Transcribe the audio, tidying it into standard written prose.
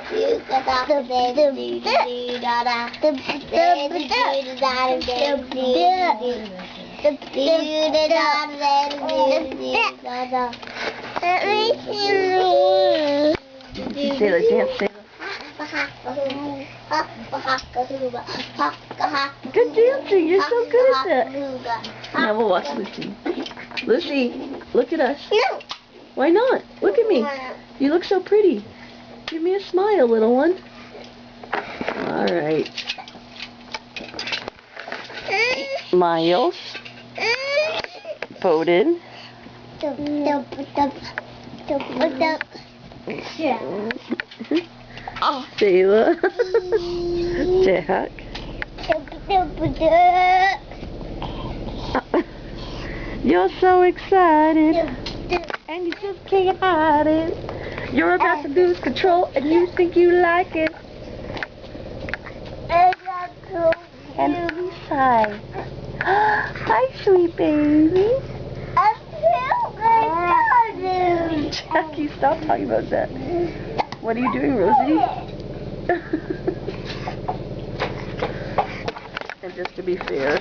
Say the dance, say good dancing, you're so good at that. Now we'll watch Lucy. Lucy, look at us. No. Why not? Look at me. You look so pretty. Give me a smile, little one. Alright. Miles. Bowden. Shayla. Jack. You're so excited, and you just can't hide it. You're about to lose control, and you think you like it. And Lisa. Hi, sweet baby. Jackie, stop talking about that. What are you doing, Rosie? And just to be fair,